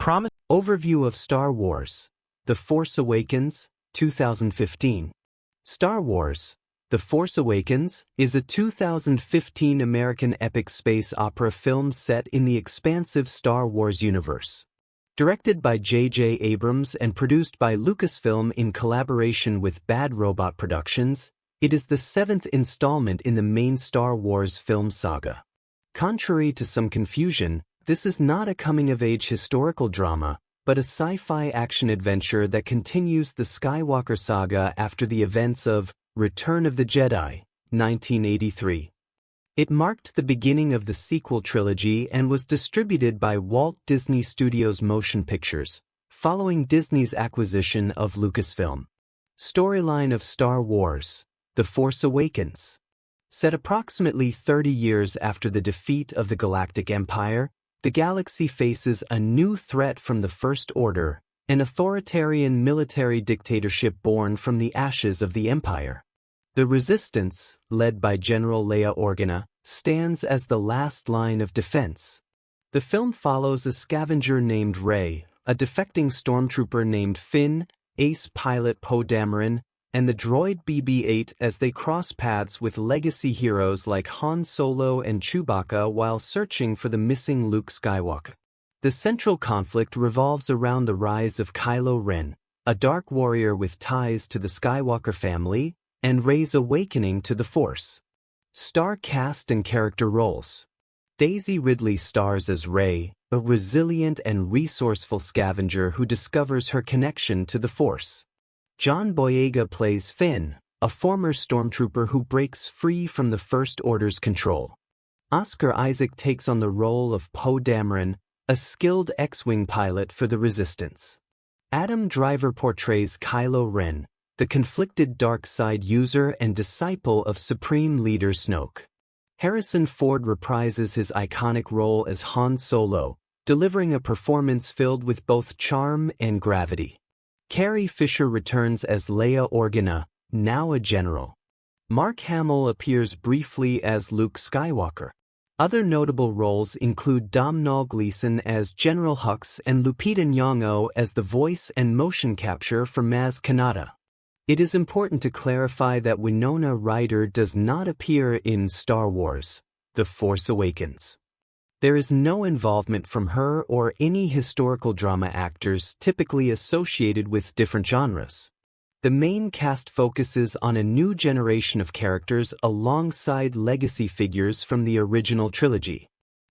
Overview of Star Wars: The Force Awakens, 2015. Star Wars: The Force Awakens is a 2015 American epic space opera film set in the expansive Star Wars universe. Directed by J.J. Abrams and produced by Lucasfilm in collaboration with Bad Robot Productions, it is the seventh installment in the main Star Wars film saga. Contrary to some confusion, this is not a coming-of-age historical drama, but a sci-fi action-adventure that continues the Skywalker saga after the events of Return of the Jedi, 1983. It marked the beginning of the sequel trilogy and was distributed by Walt Disney Studios Motion Pictures, following Disney's acquisition of Lucasfilm. Storyline of Star Wars: The Force Awakens. Set approximately 30 years after the defeat of the Galactic Empire, the galaxy faces a new threat from the First Order, an authoritarian military dictatorship born from the ashes of the Empire. The Resistance, led by General Leia Organa, stands as the last line of defense. The film follows a scavenger named Rey, a defecting stormtrooper named Finn, ace pilot Poe Dameron, and the droid BB-8 as they cross paths with legacy heroes like Han Solo and Chewbacca while searching for the missing Luke Skywalker. The central conflict revolves around the rise of Kylo Ren, a dark warrior with ties to the Skywalker family, and Rey's awakening to the Force. Star cast and character roles. Daisy Ridley stars as Rey, a resilient and resourceful scavenger who discovers her connection to the Force. John Boyega plays Finn, a former stormtrooper who breaks free from the First Order's control. Oscar Isaac takes on the role of Poe Dameron, a skilled X-Wing pilot for the Resistance. Adam Driver portrays Kylo Ren, the conflicted dark side user and disciple of Supreme Leader Snoke. Harrison Ford reprises his iconic role as Han Solo, delivering a performance filled with both charm and gravity. Carrie Fisher returns as Leia Organa, now a general. Mark Hamill appears briefly as Luke Skywalker. Other notable roles include Domhnall Gleeson as General Hux and Lupita Nyong'o as the voice and motion capture for Maz Kanata. It is important to clarify that Winona Ryder does not appear in Star Wars: The Force Awakens. There is no involvement from her or any historical drama actors typically associated with different genres. The main cast focuses on a new generation of characters alongside legacy figures from the original trilogy.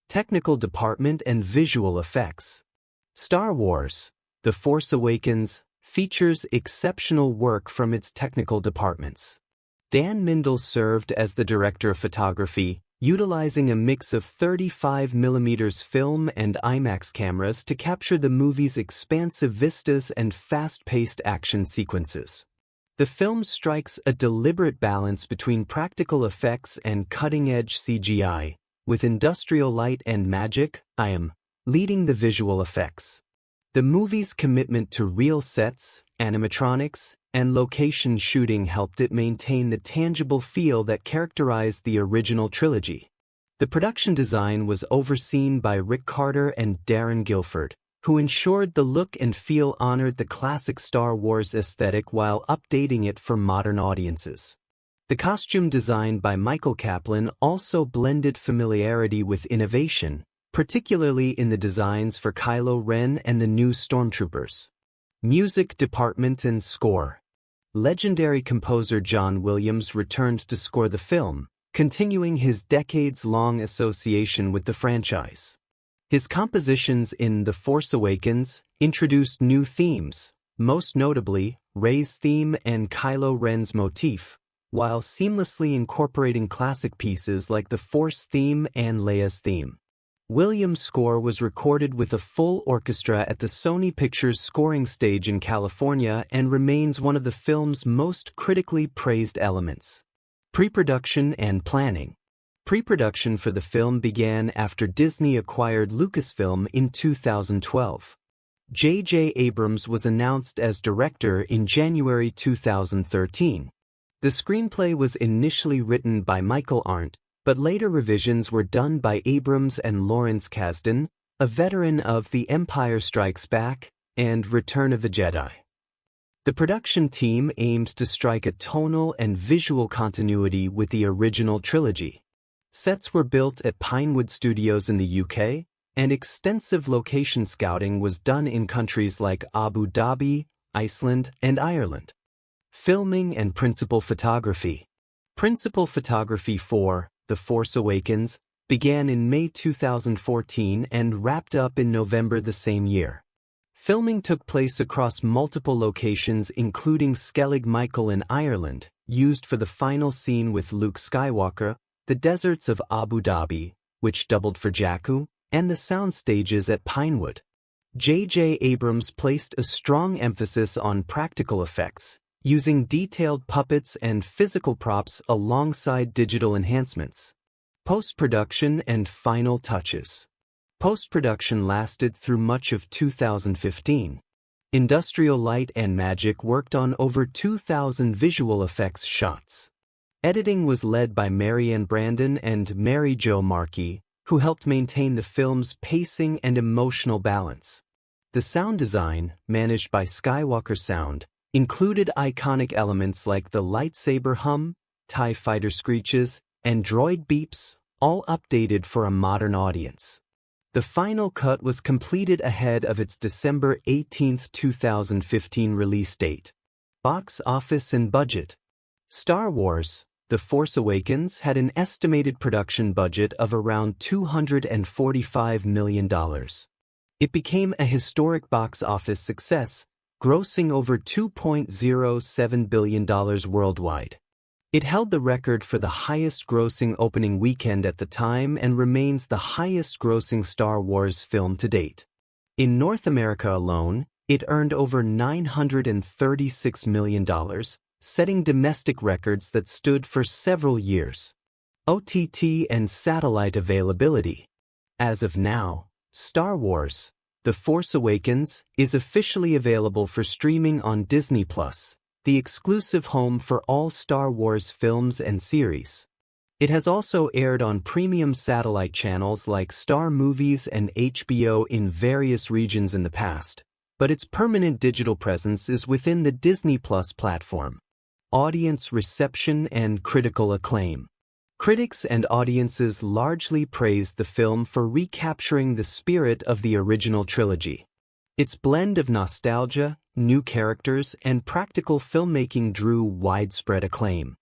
Technical department and visual effects. Star Wars: The Force Awakens features exceptional work from its technical departments. Dan Mindel served as the director of photography, utilizing a mix of 35mm film and IMAX cameras to capture the movie's expansive vistas and fast-paced action sequences. The film strikes a deliberate balance between practical effects and cutting-edge CGI, with industrial light and magic, leading the visual effects. The movie's commitment to real sets, animatronics, and location shooting helped it maintain the tangible feel that characterized the original trilogy. The production design was overseen by Rick Carter and Darren Guilford, who ensured the look and feel honored the classic Star Wars aesthetic while updating it for modern audiences. The costume design by Michael Kaplan also blended familiarity with innovation, particularly in the designs for Kylo Ren and the new stormtroopers. Music department and score. Legendary composer John Williams returned to score the film, continuing his decades-long association with the franchise. His compositions in The Force Awakens introduced new themes, most notably Rey's theme and Kylo Ren's motif, while seamlessly incorporating classic pieces like the Force theme and Leia's theme. Williams' score was recorded with a full orchestra at the Sony Pictures scoring stage in California and remains one of the film's most critically praised elements. Pre-production and planning. Pre-production for the film began after Disney acquired Lucasfilm in 2012. J.J. Abrams was announced as director in January 2013. The screenplay was initially written by Michael Arndt, but later revisions were done by Abrams and Lawrence Kasdan, a veteran of The Empire Strikes Back and Return of the Jedi. The production team aimed to strike a tonal and visual continuity with the original trilogy. Sets were built at Pinewood Studios in the UK, and extensive location scouting was done in countries like Abu Dhabi, Iceland, and Ireland. Filming and principal photography. Principal photography for The Force Awakens began in May 2014 and wrapped up in November the same year. Filming took place across multiple locations including Skellig Michael in Ireland, used for the final scene with Luke Skywalker, the deserts of Abu Dhabi, which doubled for Jakku, and the sound stages at Pinewood. J.J. Abrams placed a strong emphasis on practical effects, using detailed puppets and physical props alongside digital enhancements. Post-production and final touches. Post-production lasted through much of 2015. Industrial Light and Magic worked on over 2,000 visual effects shots. Editing was led by Marianne Brandon and Mary Jo Markey, who helped maintain the film's pacing and emotional balance. The sound design, managed by Skywalker Sound, included iconic elements like the lightsaber hum, TIE fighter screeches, and droid beeps, all updated for a modern audience. The final cut was completed ahead of its December 18, 2015 release date. Box office and budget. Star Wars: The Force Awakens had an estimated production budget of around $245 million. It became a historic box office success, grossing over $2.07 billion worldwide. It held the record for the highest-grossing opening weekend at the time and remains the highest-grossing Star Wars film to date. In North America alone, it earned over $936 million, setting domestic records that stood for several years. OTT and satellite availability. As of now, Star Wars: The Force Awakens is officially available for streaming on Disney+, the exclusive home for all Star Wars films and series. It has also aired on premium satellite channels like Star Movies and HBO in various regions in the past, but its permanent digital presence is within the Disney Plus platform. Audience reception and critical acclaim. Critics and audiences largely praised the film for recapturing the spirit of the original trilogy. Its blend of nostalgia, new characters, and practical filmmaking drew widespread acclaim.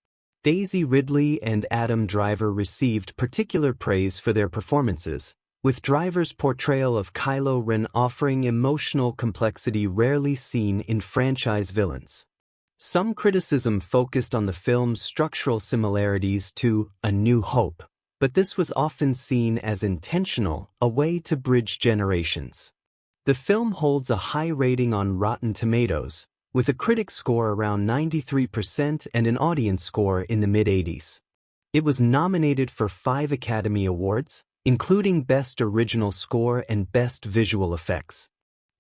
Daisy Ridley and Adam Driver received particular praise for their performances, with Driver's portrayal of Kylo Ren offering emotional complexity rarely seen in franchise villains. Some criticism focused on the film's structural similarities to A New Hope, but this was often seen as intentional, a way to bridge generations. The film holds a high rating on Rotten Tomatoes, with a critic score around 93% and an audience score in the mid-80s. It was nominated for 5 Academy Awards, including Best Original Score and Best Visual Effects.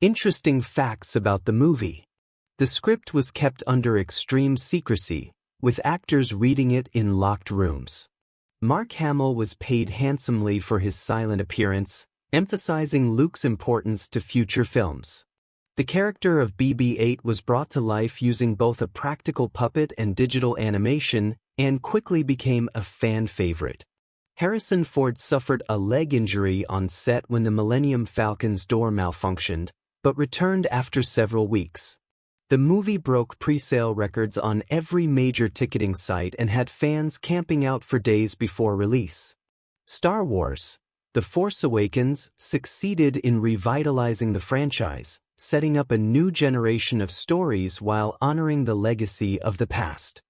Interesting facts about the movie. The script was kept under extreme secrecy, with actors reading it in locked rooms. Mark Hamill was paid handsomely for his silent appearance, emphasizing Luke's importance to future films. The character of BB-8 was brought to life using both a practical puppet and digital animation, and quickly became a fan favorite. Harrison Ford suffered a leg injury on set when the Millennium Falcon's door malfunctioned, but returned after several weeks. The movie broke pre-sale records on every major ticketing site and had fans camping out for days before release. Star Wars: The Force Awakens succeeded in revitalizing the franchise, setting up a new generation of stories while honoring the legacy of the past.